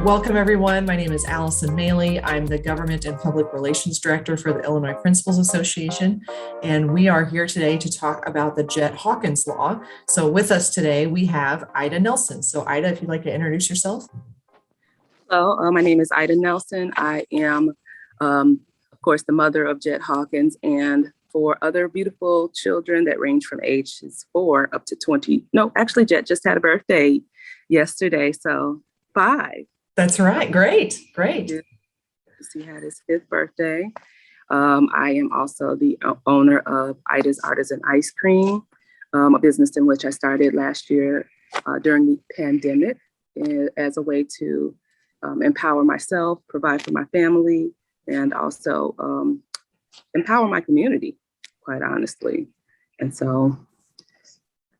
Welcome everyone. My name is Allison Maley. I'm the Government and Public Relations Director for the Illinois Principals Association, and we are here today to talk about the Jett Hawkins Law. So with us today, we have Ida Nelson. So Ida, if you'd like to introduce yourself. Hello, my name is Ida Nelson. I am, of course, the mother of Jett Hawkins and 4 other beautiful children that range from ages 4 up to 20. No, actually, Jett just had a birthday yesterday, so 5. That's right. Great. He had his 5th birthday. I am also the owner of Ida's Artisan Ice Cream, a business in which I started last year during the pandemic as a way to empower myself, provide for my family, and also empower my community, quite honestly. And so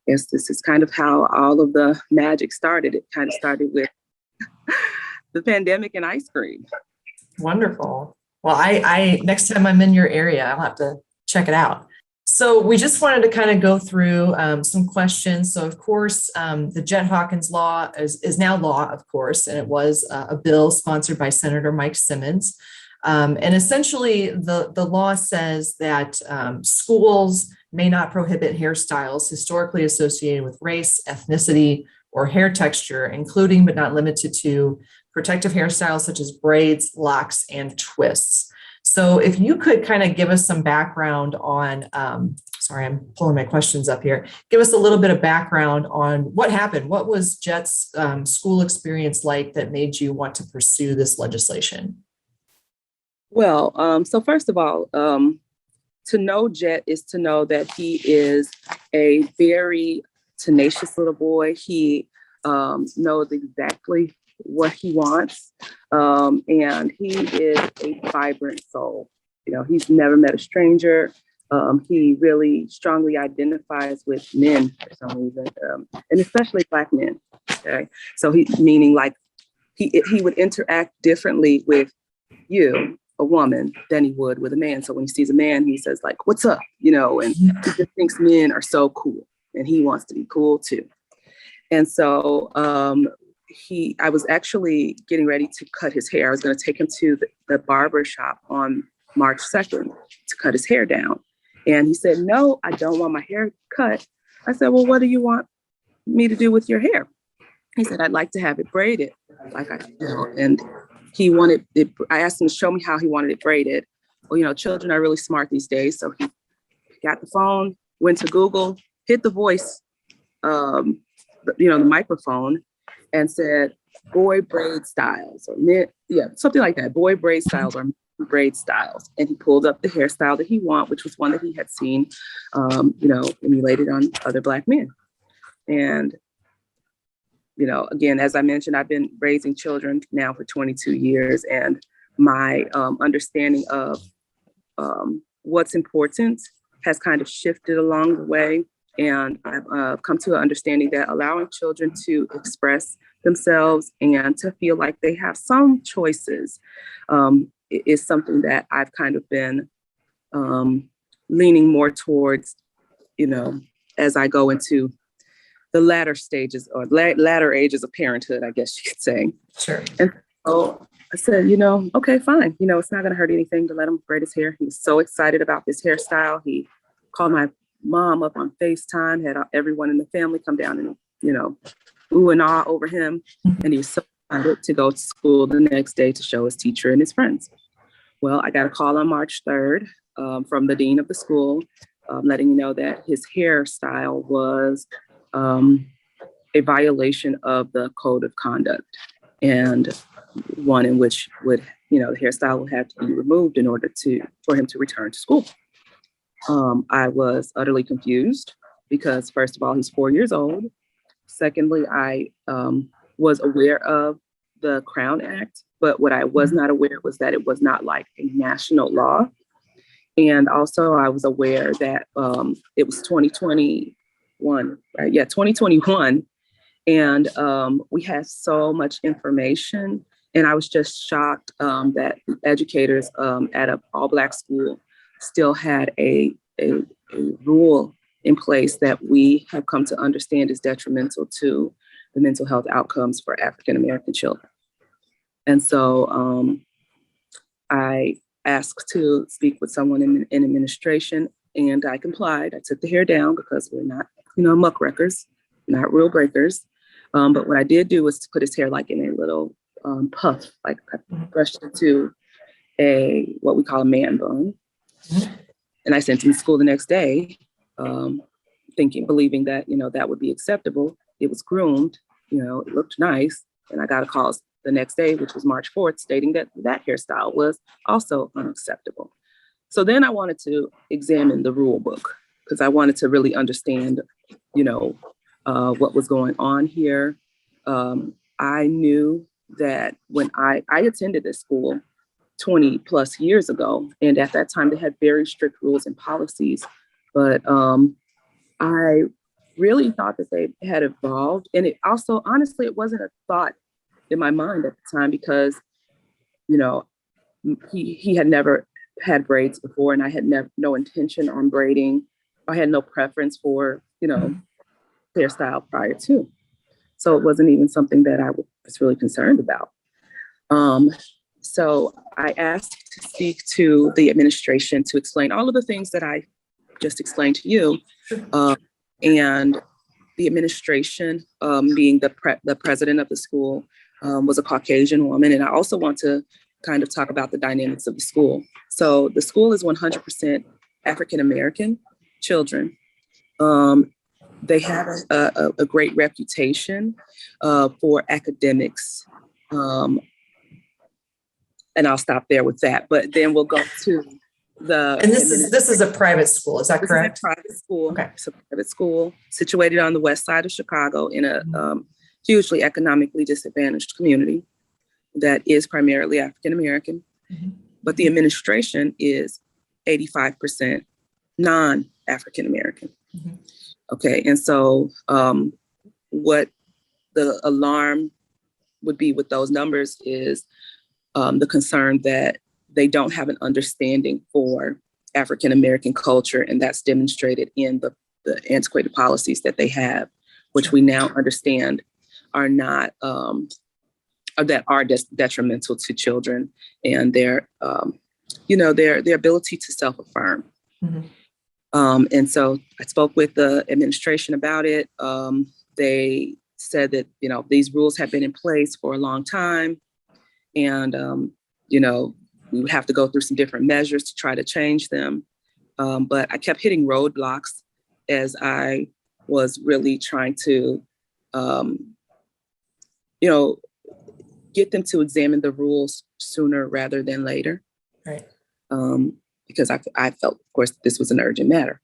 I guess this is kind of how all of the magic started. It kind of started with the pandemic and ice cream. Wonderful. Well, I next time I'm in your area, I'll have to check it out. So we just wanted to kind of go through some questions. So of course, the Jett Hawkins Law is now law, of course, and it was a bill sponsored by Senator Mike Simmons. And essentially, the law says that schools may not prohibit hairstyles historically associated with race, ethnicity, or hair texture, including but not limited to protective hairstyles such as braids, locks, and twists. So if you could kind of give us some background on, sorry, I'm pulling my questions up here. Give us a little bit of background on what happened. What was Jett's school experience like that made you want to pursue this legislation? Well, so first of all, to know Jett is to know that he is a very tenacious little boy. He knows exactly what he wants, and he is a vibrant soul. You know, he's never met a stranger. He really strongly identifies with men for some reason, and especially Black men. Okay, so meaning like he would interact differently with you, a woman, than he would with a man. So when he sees a man, he says like, "What's up?" You know, and he just thinks men are so cool, and he wants to be cool too. And so I was actually getting ready to cut his hair. I was going to take him to the barber shop on March 2nd to cut his hair down. And he said, "No, I don't want my hair cut." I said, "Well, what do you want me to do with your hair?" He said, "I'd like to have it braided." And he wanted it. I asked him to show me how he wanted it braided. Well, you know, children are really smart these days. So he got the phone, went to Google, hit the voice, the microphone, and said, "Boy braid styles," or something like that. Boy braid styles or braid styles. And he pulled up the hairstyle that he wanted, which was one that he had seen, emulated on other Black men. And, you know, again, as I mentioned, I've been raising children now for 22 years, and my understanding of what's important has kind of shifted along the way. And I've come to an understanding that allowing children to express themselves and to feel like they have some choices is something that I've kind of been leaning more towards, you know, as I go into the latter stages or latter ages of parenthood, I guess you could say. Sure. And so I said, okay, fine. You know, it's not going to hurt anything to let him braid his hair. He was so excited about this hairstyle. He called my mom up on FaceTime, had everyone in the family come down and, ooh and ah over him. And he was so excited to go to school the next day to show his teacher and his friends. Well, I got a call on March 3rd from the dean of the school, letting me know that his hairstyle was a violation of the code of conduct, and one in which the hairstyle would have to be removed in order for him to return to school. I was utterly confused because, first of all, he's 4 years old. Secondly, I was aware of the Crown Act, but what I was not aware was that it was not like a national law. And also I was aware that it was 2021, right? Yeah, 2021. And we had so much information. And I was just shocked that educators at an all-Black school still had a rule in place that we have come to understand is detrimental to the mental health outcomes for African-American children. And so I asked to speak with someone in administration, and I complied. I took the hair down because we're not, muckrackers, not rule breakers. But what I did do was to put his hair like in a little puff, like I brushed it to what we call a man bun. And I sent him to school the next day, believing that, that would be acceptable. It was groomed, it looked nice. And I got a call the next day, which was March 4th, stating that that hairstyle was also unacceptable. So then I wanted to examine the rule book because I wanted to really understand, what was going on here. I knew that when I attended this school 20 plus years ago, and at that time they had very strict rules and policies, but I really thought that they had evolved. And it also, honestly, it wasn't a thought in my mind at the time because, he had never had braids before, and I had no intention on braiding. I had no preference for, hairstyle prior to. So it wasn't even something that I was really concerned about. So I asked to speak to the administration to explain all of the things that I just explained to you. And the administration, being the president of the school, was a Caucasian woman. And I also want to kind of talk about the dynamics of the school. So the school is 100% African-American children. They have a great reputation for academics. And I'll stop there with that. But then we'll go to the. And this is a private school, is that correct? This is a private school. Okay. It's a private school situated on the west side of Chicago in a hugely economically disadvantaged community that is primarily African-American. But the administration is 85% non-African-American. Okay, and so what the alarm would be with those numbers is the concern that they don't have an understanding for African-American culture, and that's demonstrated in the antiquated policies that they have, which we now understand are not, that are detrimental to children and their ability to self-affirm. And so I spoke with the administration about it. They said that, these rules have been in place for a long time. And, we would have to go through some different measures to try to change them. But I kept hitting roadblocks as I was really trying to, get them to examine the rules sooner rather than later. Right. Because I felt, of course, this was an urgent matter.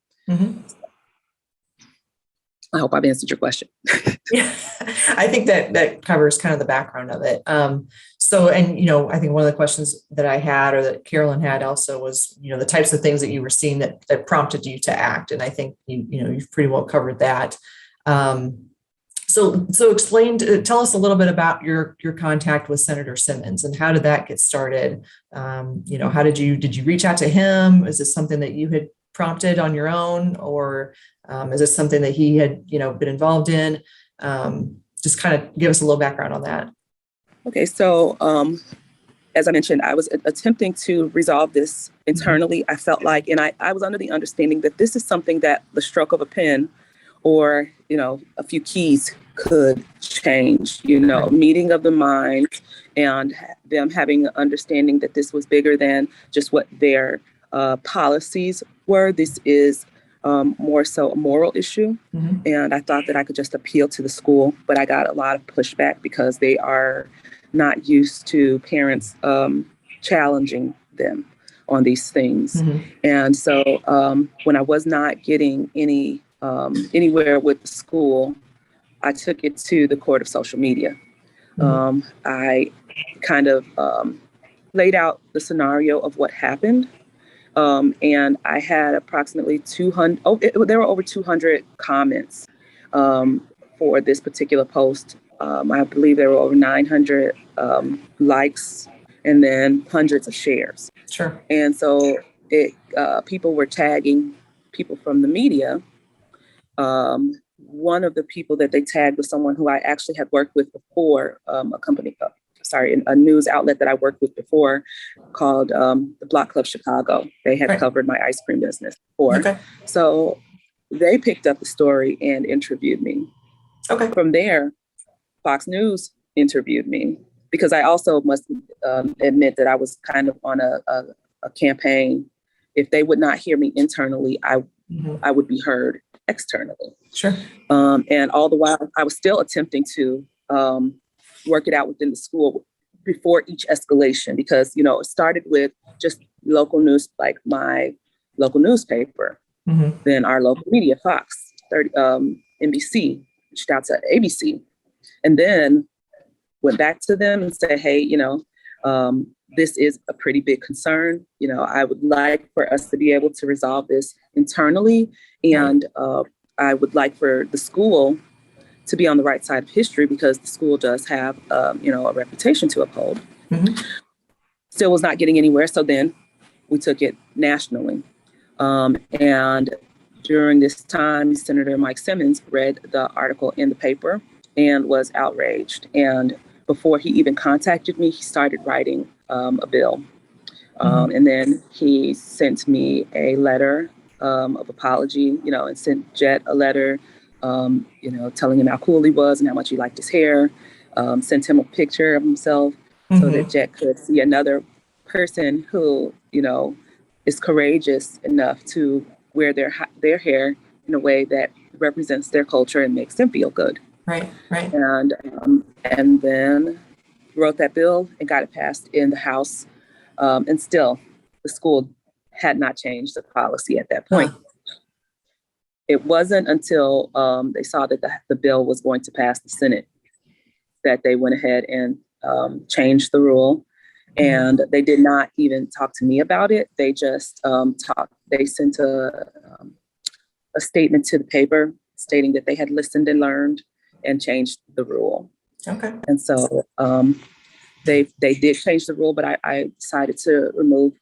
I hope I've answered your question. Yeah, I think that covers kind of the background of it. So, and, I think one of the questions that I had, or that Carolyn had also, was, the types of things that you were seeing that prompted you to act. And I think, you've pretty well covered that. So tell us a little bit about your contact with Senator Simmons, and how did that get started? How did you reach out to him? Is this something that you had prompted on your own, or is this something that he had, been involved in? Just kind of give us a little background on that. Okay, so as I mentioned, I was attempting to resolve this internally. I felt like, and I was under the understanding that this is something that the stroke of a pen or, a few keys could change, meeting of the minds and them having an understanding that this was bigger than just what their policies were. This is more so a moral issue. And I thought that I could just appeal to the school, but I got a lot of pushback because they are not used to parents challenging them on these things. And so when I was not getting anywhere with the school, I took it to the court of social media. I kind of laid out the scenario of what happened. And I had approximately 200, there were over 200 comments for this particular post. I believe there were over 900 likes and then hundreds of shares. Sure. And so people were tagging people from the media. One of the people that they tagged was someone who I actually had worked with before, a company, a news outlet that I worked with before called the Block Club Chicago. They had Right. covered my ice cream business before. Okay. So they picked up the story and interviewed me. Okay. From there, Fox News interviewed me because I also must admit that I was kind of on a campaign. If they would not hear me internally, I would be heard externally. Sure. And all the while, I was still attempting to work it out within the school before each escalation, because, you know, it started with just local news, like my local newspaper, then our local media, Fox, NBC, reached out to ABC, and then went back to them and said, hey, you know, this is a pretty big concern. You know, I would like for us to be able to resolve this internally. And I would like for the school to be on the right side of history, because the school does have, you know, a reputation to uphold. Still was not getting anywhere. So then we took it nationally. And during this time, Senator Mike Simmons read the article in the paper and was outraged. And before he even contacted me, he started writing a bill. And then he sent me a letter of apology, you know, and sent Jett a letter, you know, telling him how cool he was and how much he liked his hair. Sent him a picture of himself so that Jett could see another person who, you know, is courageous enough to wear their hair in a way that represents their culture and makes them feel good. Right. And then wrote that bill and got it passed in the House. And still, the school had not changed the policy at that point. It wasn't until they saw that the bill was going to pass the Senate that they went ahead and changed the rule. And they did not even talk to me about it. They just they sent a statement to the paper stating that they had listened and learned and changed the rule. Okay. And so they did change the rule, but I decided to remove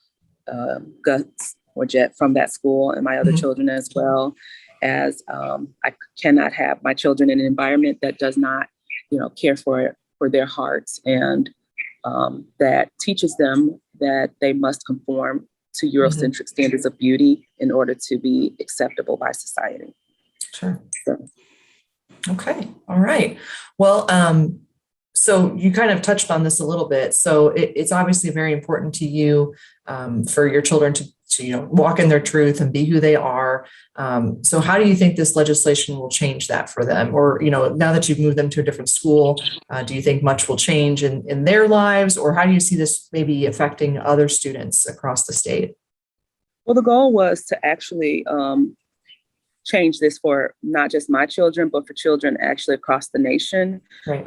Guts or Jett from that school, and my other children as well, as I cannot have my children in an environment that does not, you know, care for their hearts, and that teaches them that they must conform to Eurocentric standards of beauty in order to be acceptable by society. Sure. Okay. All right. Well, so you kind of touched on this a little bit. So it's obviously very important to you for your children to you know, walk in their truth and be who they are. So how do you think this legislation will change that for them? Or, you know, now that you've moved them to a different school, do you think much will change in their lives? Or how do you see this maybe affecting other students across the state? Well, the goal was to actually change this for not just my children, but for children actually across the nation. Right.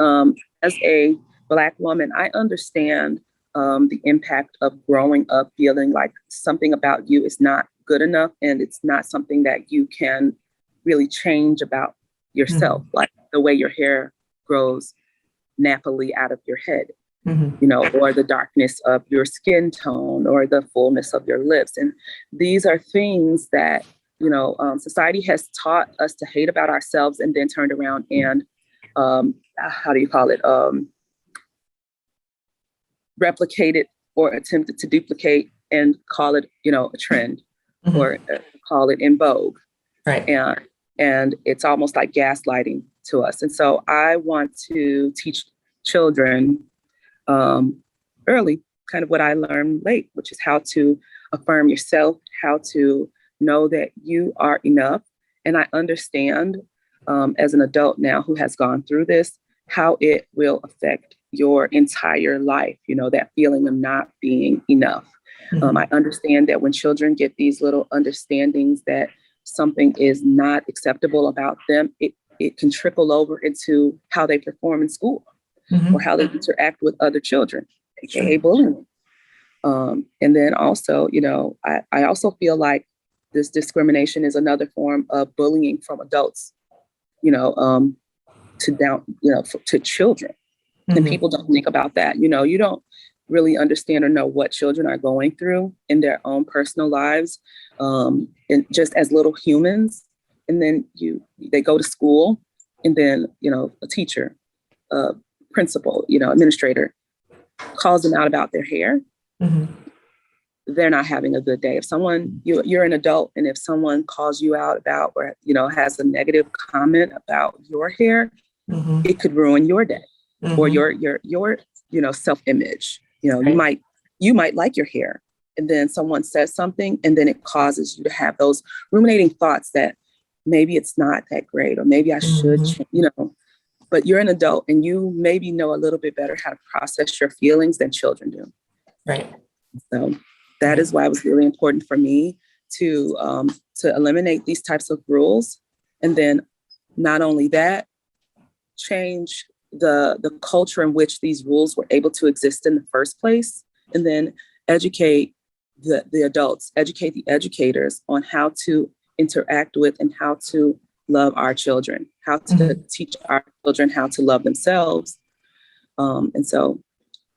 As a Black woman, I understand the impact of growing up feeling like something about you is not good enough, and it's not something that you can really change about yourself, like the way your hair grows nappily out of your head, you know, or the darkness of your skin tone, or the fullness of your lips. And these are things that, you know, society has taught us to hate about ourselves, and then turned around and how do you call it? Replicated or attempted to duplicate and call it, you know, a trend, or call it in vogue. Right. And it's almost like gaslighting to us. And so I want to teach children early kind of what I learned late, which is how to affirm yourself, how to know that you are enough. And I understand as an adult now who has gone through this, how it will affect your entire life, you know, that feeling of not being enough. I understand that when children get these little understandings that something is not acceptable about them, it can trickle over into how they perform in school, or how they interact with other children, aka bullying. And then also, you know, I also feel like this discrimination is another form of bullying from adults, you know, to children. And people don't think about that. You know, you don't really understand or know what children are going through in their own personal lives, and just as little humans. And then they go to school, and then, you know, a teacher, principal, you know, administrator calls them out about their hair, they're not having a good day. If someone, you're an adult, and if someone calls you out about, or, has a negative comment about your hair, it could ruin your day or your self-image. Right. You might like your hair, and then someone says something, and then it causes you to have those ruminating thoughts that maybe it's not that great, or maybe I should, but you're an adult and you maybe know a little bit better how to process your feelings than children do. Right. So that is why it was really important for me to eliminate these types of rules. And then not only that, change the culture in which these rules were able to exist in the first place, and then educate the adults, educate the educators on how to interact with and how to love our children, how to teach our children how to love themselves. And so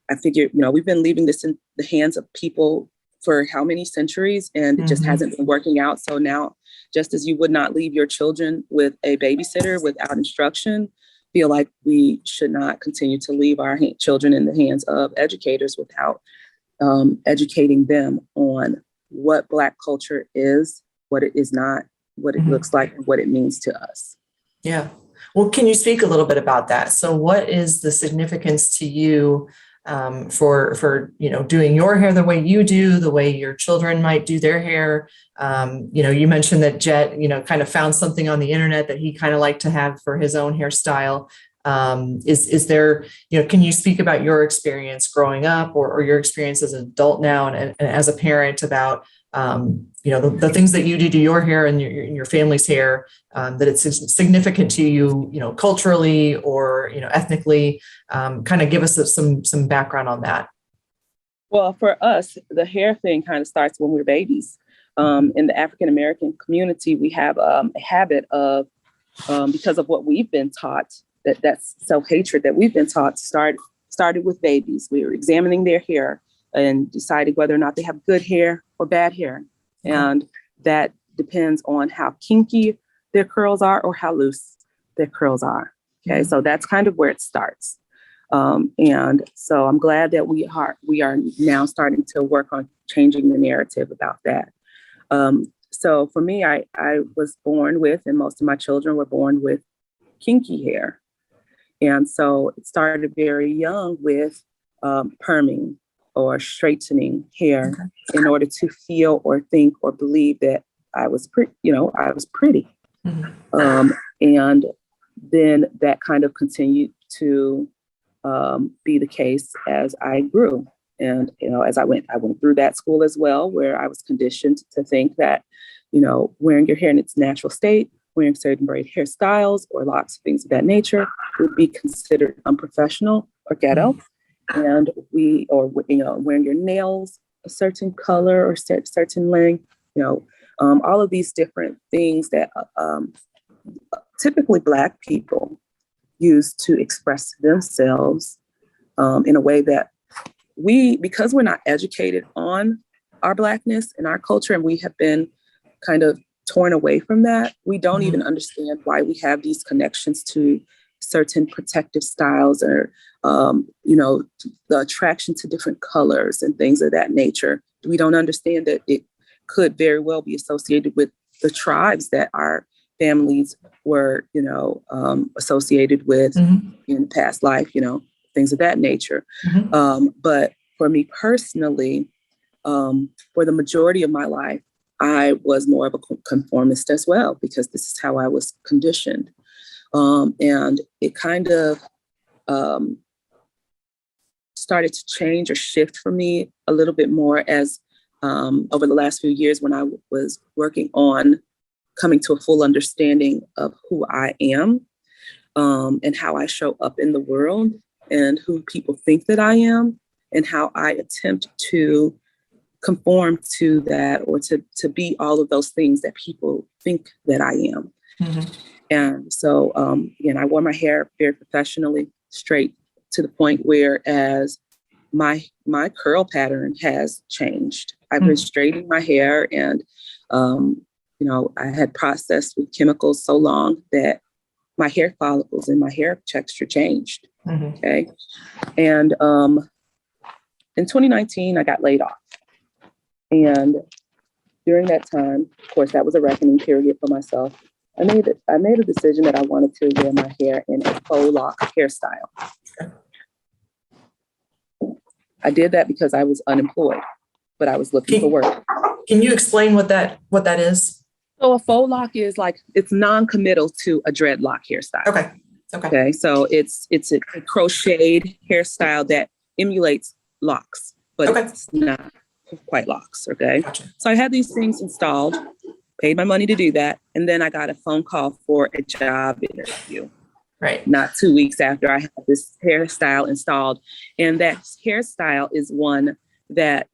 I figure, we've been leaving this in the hands of people for how many centuries, and it just hasn't been working out. So now, just as you would not leave your children with a babysitter without instruction, feel like we should not continue to leave our children in the hands of educators without educating them on what Black culture is, what it is not, what it looks like, and what it means to us. Yeah. Well, can you speak a little bit about that? So what is the significance to you for doing your hair the way you do, the way your children might do their hair? You mentioned that Jett, kind of found something on the internet that he kind of liked to have for his own hairstyle. Is there, can you speak about your experience growing up, or your experience as an adult now and as a parent about, the things that you do to your hair and your family's hair, that it's significant to you, culturally or, ethnically? Kind of give us some background on that. Well, for us, the hair thing kind of starts when we're babies. In the African-American community, we have a habit of, because of what we've been taught, that's self-hatred that we've been taught, started with babies. We were examining their hair and deciding whether or not they have good hair or bad hair. And that depends on how kinky their curls are or how loose their curls are. Okay, so that's kind of where it starts. And so I'm glad that we are now starting to work on changing the narrative about that. So for me, I was born with, and most of my children were born with, kinky hair. And so it started very young with perming or straightening hair in order to feel or think or believe that I was pretty. And then that kind of continued to be the case as I grew. And, as I went through that school as well, where I was conditioned to think that, wearing your hair in its natural state, wearing certain braid hairstyles or locks, things of that nature would be considered unprofessional or ghetto. And wearing your nails a certain color or certain length, all of these different things that typically Black people use to express themselves in a way that because we're not educated on our Blackness and our culture, and we have been kind of torn away from that, we don't even understand why we have these connections to certain protective styles, or the attraction to different colors and things of that nature. We don't understand that it could very well be associated with the tribes that our families were, associated with in past life, things of that nature. But for me personally, for the majority of my life, I was more of a conformist as well, because this is how I was conditioned. And it kind of started to change or shift for me a little bit more as over the last few years, when I was working on coming to a full understanding of who I am, and how I show up in the world, and who people think that I am, and how I attempt to conform to that, or to be all of those things that people think that I am. And so, I wore my hair very professionally, straight, to the point where as my curl pattern has changed. I've been straightening my hair, and, I had processed with chemicals so long that my hair follicles and my hair texture changed. Okay. And in 2019, I got laid off. And during that time, of course, that was a reckoning period for myself. I made a decision that I wanted to wear my hair in a faux lock hairstyle. I did that because I was unemployed, but I was looking for work. Can you explain what that is? So a faux lock is like, it's non-committal to a dreadlock hairstyle. Okay. So it's a crocheted hairstyle that emulates locks, but it's not quite locks. Okay. Gotcha. So I had these things installed, paid my money to do that. And then I got a phone call for a job interview. Right. Not 2 weeks after I had this hairstyle installed. And that hairstyle is one that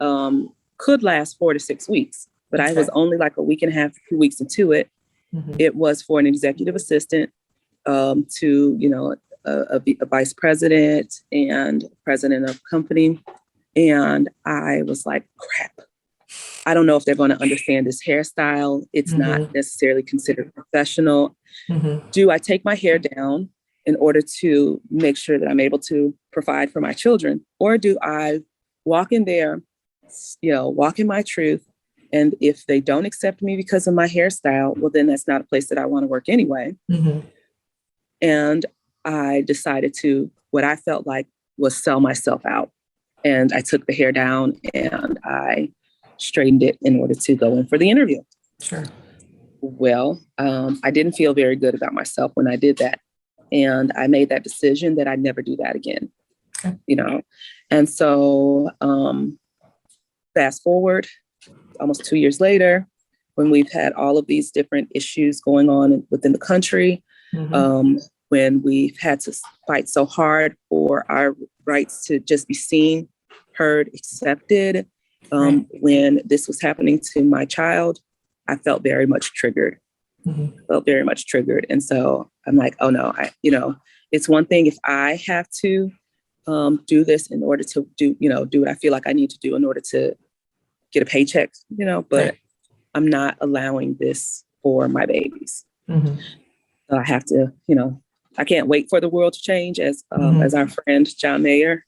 could last 4 to 6 weeks, but I was only like a week and a half, 2 weeks into it. Mm-hmm. It was for an executive assistant to, a vice president and president of a company. And I was like, crap, I don't know if they're going to understand this hairstyle. It's not necessarily considered professional. Do I take my hair down in order to make sure that I'm able to provide for my children? Or do I walk in there, walk in my truth? And if they don't accept me because of my hairstyle, well, then that's not a place that I want to work anyway. And I decided to, what I felt like was sell myself out. And I took the hair down and I straightened it in order to go in for the interview. Sure. Well, I didn't feel very good about myself when I did that. And I made that decision that I'd never do that again, And so fast forward almost 2 years later, when we've had all of these different issues going on within the country, when we've had to fight so hard for our rights to just be seen, heard, accepted, when this was happening to my child, I felt very much triggered. And so I'm like, oh no, it's one thing if I have to do this in order to do what I feel like I need to do in order to get a paycheck, but I'm not allowing this for my babies. So I have to, I can't wait for the world to change, as our friend John Mayer,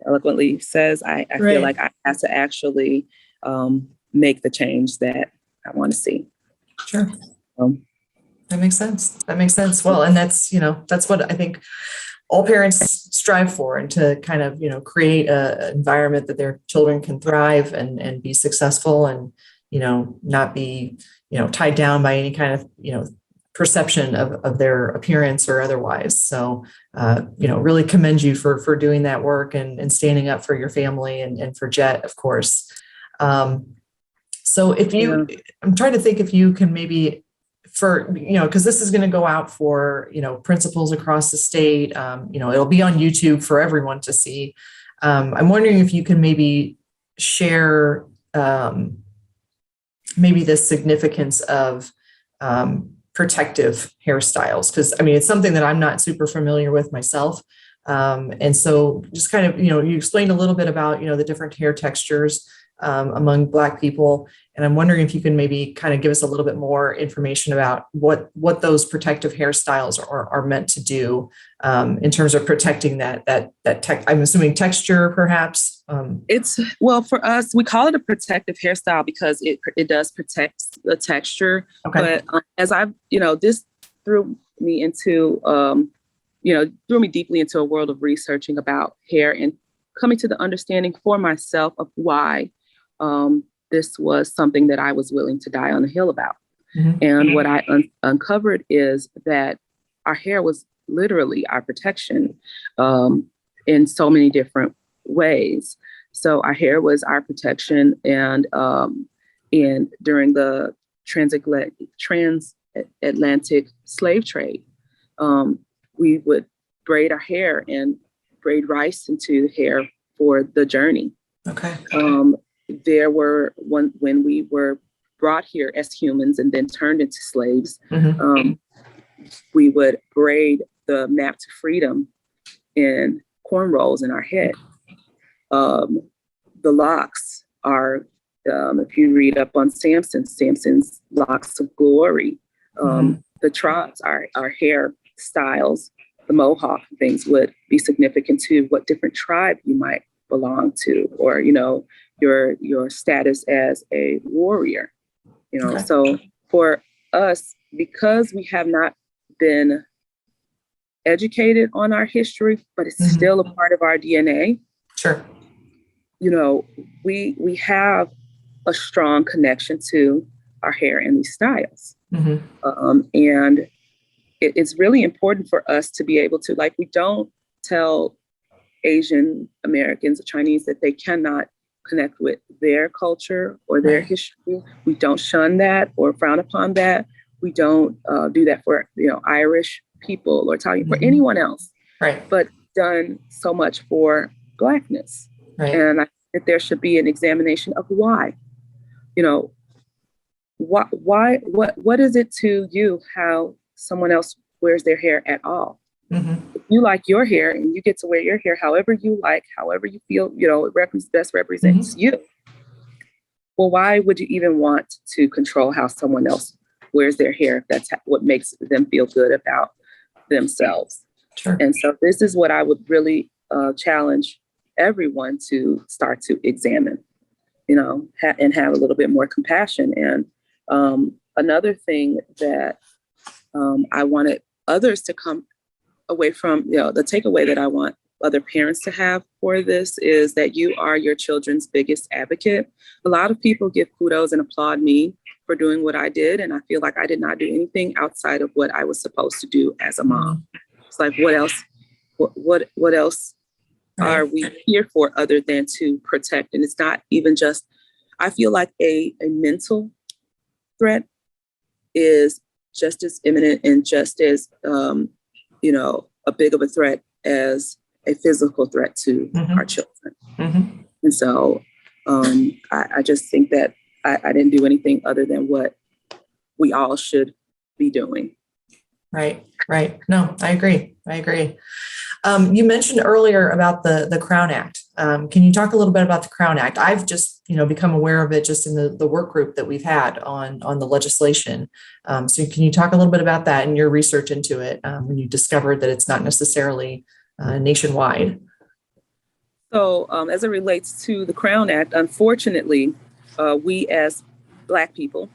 eloquently says. I feel like I have to actually make the change that I want to see. Sure. That makes sense. Well, and that's what I think all parents strive for, and to kind of, create an environment that their children can thrive and be successful and, not be, tied down by any kind of, perception of their appearance or otherwise. So, really commend you for doing that work and standing up for your family and for Jett, of course. So I'm trying to think if you can maybe because this is going to go out for, principals across the state, it'll be on YouTube for everyone to see. I'm wondering if you can maybe share maybe the significance of protective hairstyles, because it's something that I'm not super familiar with myself. And so just kind of, you explained a little bit about, the different hair textures among Black people. And I'm wondering if you can maybe kind of give us a little bit more information about what those protective hairstyles are meant to do in terms of protecting that I'm assuming texture, perhaps. For us, we call it a protective hairstyle because it does protect the texture. Okay. But as I've, this threw me deeply into a world of researching about hair and coming to the understanding for myself of why this was something that I was willing to die on the hill about. And what I uncovered is that our hair was literally our protection in so many different ways. So our hair was our protection, and during the transatlantic slave trade, we would braid our hair and braid rice into hair for the journey. Okay. There were when we were brought here as humans and then turned into slaves, we would braid the map to freedom in cornrows in our head. The locks are, if you read up on Samson's locks of glory, the trots are hair styles the Mohawk things would be significant to what different tribe you might belong to, or, your status as a warrior, Okay. So for us, because we have not been educated on our history, but it's still a part of our DNA. Sure. We have a strong connection to our hair and these styles. And it's really important for us to be able to, we don't tell Asian Americans or Chinese that they cannot connect with their culture or their history. We don't shun that or frown upon that. We don't do that for, Irish people or Italian, for anyone else. Right. But done so much for Blackness. Right. And I think that there should be an examination of why. What is it to you how someone else wears their hair at all? If you like your hair and you get to wear your hair however you like, however you feel, it best represents you. Well, why would you even want to control how someone else wears their hair if that's what makes them feel good about themselves? Sure. And so this is what I would really challenge everyone to start to examine, and have a little bit more compassion. And another thing that I wanted others to come away from, the takeaway that I want other parents to have for this is that you are your children's biggest advocate. A lot of people give kudos and applaud me for doing what I did. And I feel like I did not do anything outside of what I was supposed to do as a mom. It's like, what else? What else are we here for other than to protect? And it's not even just, I feel like a mental threat is just as imminent and just as, a big of a threat as a physical threat to our children. And so I just think that I didn't do anything other than what we all should be doing. Right. No, I agree. You mentioned earlier about the Crown Act. Can you talk a little bit about the Crown Act? I've just, become aware of it just in the work group that we've had on the legislation. So can you talk a little bit about that and your research into it when you discovered that it's not necessarily nationwide? So as it relates to the Crown Act, unfortunately, we as Black people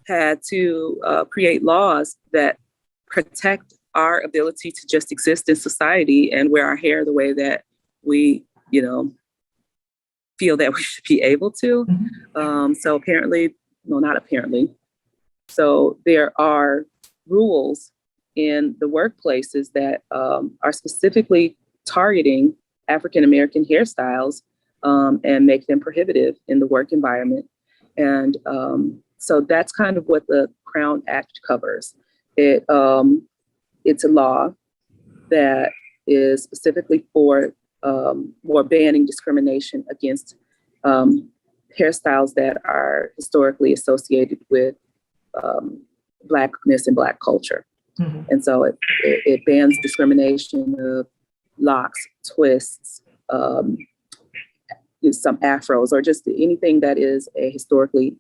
had to create laws that protect our ability to just exist in society and wear our hair the way that we, feel that we should be able to. So not apparently. So there are rules in the workplaces that are specifically targeting African-American hairstyles and make them prohibitive in the work environment. And so that's kind of what the Crown Act covers. It's a law that is specifically for banning discrimination against hairstyles that are historically associated with Blackness and Black culture. And so it bans discrimination of locks, twists, some afros, or just anything that is a historically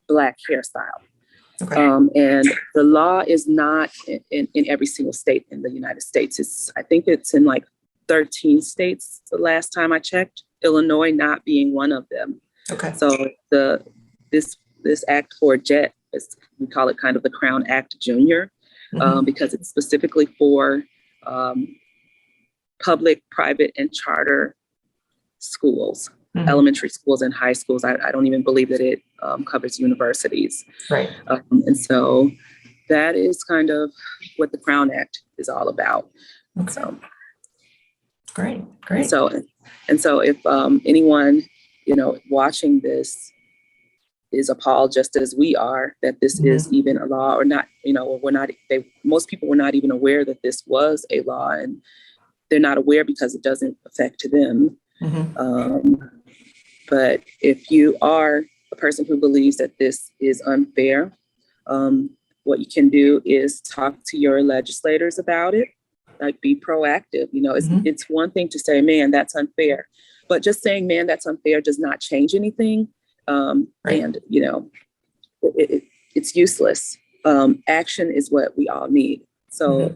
Black hairstyle. Okay. And the law is not in every single state in the United States. I think it's in 13 states the last time I checked, Illinois not being one of them. Okay. So this act for Jett, we call it kind of the Crown Act Junior, because it's specifically for public, private, and charter schools, elementary schools and high schools. I don't even believe that it covers universities. Right. And so that is kind of what the Crown Act is all about. Okay. So, great. And so if anyone, watching this is appalled just as we are that this is even a law or not, most people were not even aware that this was a law, and they're not aware because it doesn't affect them. But if you are a person who believes that this is unfair, what you can do is talk to your legislators about it. Be proactive. It's one thing to say, man, that's unfair. But just saying, man, that's unfair does not change anything. And, it's useless. Action is what we all need. So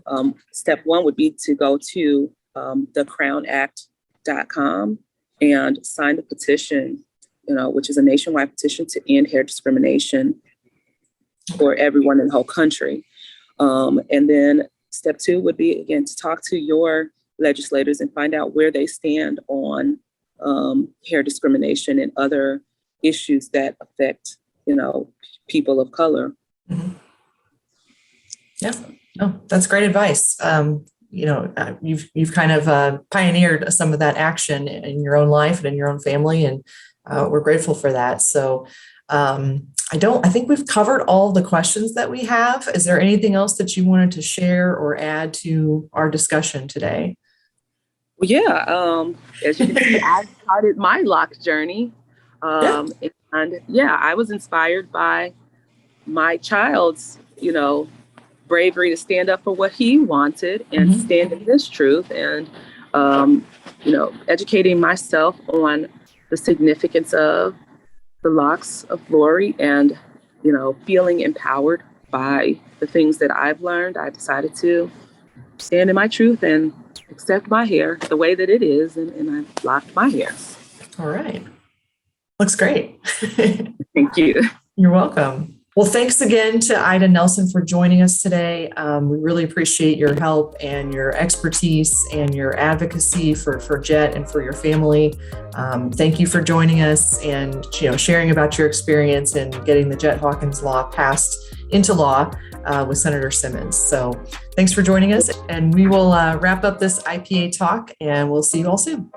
step one would be to go to thecrownact.com and sign the petition, which is a nationwide petition to end hair discrimination for everyone in the whole country. And then step two would be, again, to talk to your legislators and find out where they stand on hair discrimination and other issues that affect, people of color. Yeah, no, that's great advice. You've kind of pioneered some of that action in your own life and in your own family, and we're grateful for that. So I think we've covered all the questions that we have. Is there anything else that you wanted to share or add to our discussion today? Well, yeah, as you can see, I started my lock journey. And I was inspired by my child's, bravery to stand up for what he wanted and stand in his truth, and, educating myself on the significance of the locks of glory and, feeling empowered by the things that I've learned. I decided to stand in my truth and accept my hair the way that it is, and I locked my hair. All right. Looks great. Thank you. You're welcome. Well, thanks again to Ida Nelson for joining us today. We really appreciate your help and your expertise and your advocacy for Jett and for your family. Thank you for joining us and sharing about your experience in getting the Jett Hawkins law passed into law with Senator Simmons. So thanks for joining us, and we will wrap up this IPA talk, and we'll see you all soon.